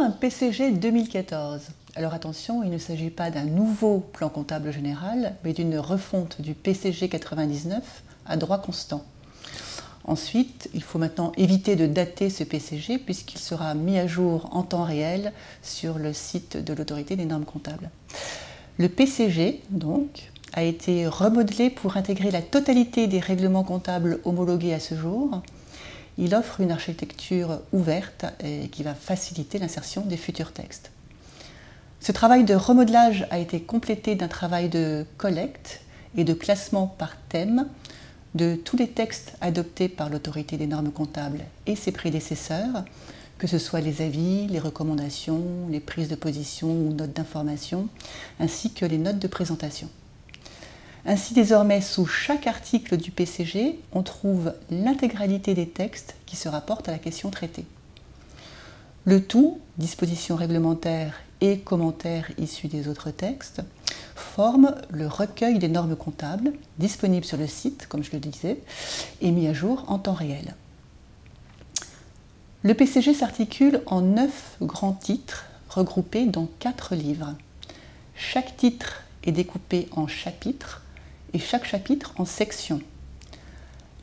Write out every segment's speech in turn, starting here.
un PCG 2014. Alors attention, il ne s'agit pas d'un nouveau plan comptable général, mais d'une refonte du PCG 99 à droit constant. Ensuite, il faut maintenant éviter de dater ce PCG puisqu'il sera mis à jour en temps réel sur le site de l'autorité des normes comptables. Le PCG, donc, a été remodelé pour intégrer la totalité des règlements comptables homologués à ce jour. Il offre une architecture ouverte et qui va faciliter l'insertion des futurs textes. Ce travail de remodelage a été complété d'un travail de collecte et de classement par thème de tous les textes adoptés par l'autorité des normes comptables et ses prédécesseurs, que ce soit les avis, les recommandations, les prises de position ou notes d'information, ainsi que les notes de présentation. Ainsi, désormais, sous chaque article du PCG, on trouve l'intégralité des textes qui se rapportent à la question traitée. Le tout, dispositions réglementaires et commentaires issus des autres textes, forme le recueil des normes comptables, disponible sur le site, comme je le disais, et mis à jour en temps réel. Le PCG s'articule en 9 grands titres, regroupés dans 4 livres. Chaque titre est découpé en chapitres, et chaque chapitre en sections.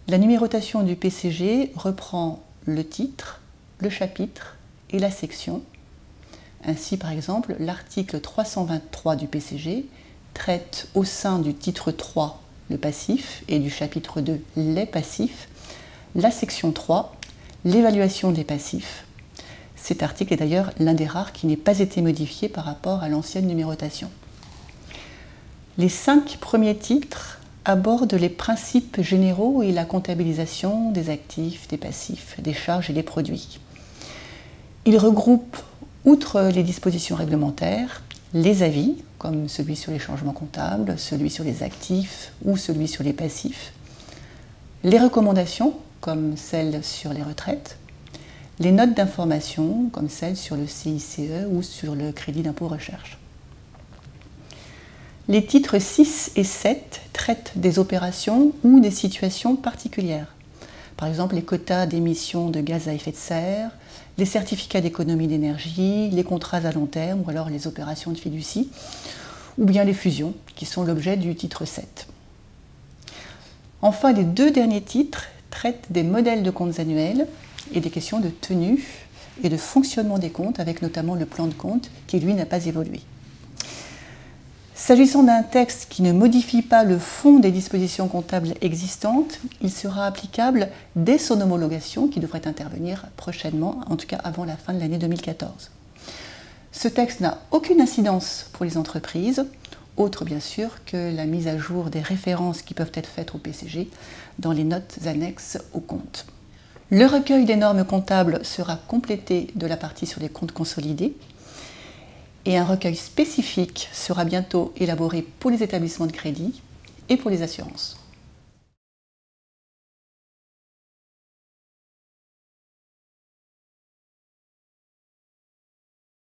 La numérotation du PCG reprend le titre, le chapitre et la section. Ainsi, par exemple, l'article 323 du PCG traite au sein du titre 3 le passif et du chapitre 2 les passifs, la section 3 l'évaluation des passifs. Cet article est d'ailleurs l'un des rares qui n'ait pas été modifié par rapport à l'ancienne numérotation. Les 5 premiers titres abordent les principes généraux et la comptabilisation des actifs, des passifs, des charges et des produits. Ils regroupent, outre les dispositions réglementaires, les avis, comme celui sur les changements comptables, celui sur les actifs ou celui sur les passifs, les recommandations, comme celles sur les retraites, les notes d'information, comme celles sur le CICE ou sur le crédit d'impôt recherche. Les titres 6 et 7 traitent des opérations ou des situations particulières. Par exemple, les quotas d'émissions de gaz à effet de serre, les certificats d'économie d'énergie, les contrats à long terme ou alors les opérations de fiducie, ou bien les fusions, qui sont l'objet du titre 7. Enfin, les 2 derniers titres traitent des modèles de comptes annuels et des questions de tenue et de fonctionnement des comptes, avec notamment le plan de compte qui, lui, n'a pas évolué. S'agissant d'un texte qui ne modifie pas le fond des dispositions comptables existantes, il sera applicable dès son homologation qui devrait intervenir prochainement, en tout cas avant la fin de l'année 2014. Ce texte n'a aucune incidence pour les entreprises, autre bien sûr que la mise à jour des références qui peuvent être faites au PCG dans les notes annexes au compte. Le recueil des normes comptables sera complété de la partie sur les comptes consolidés, et un recueil spécifique sera bientôt élaboré pour les établissements de crédit et pour les assurances.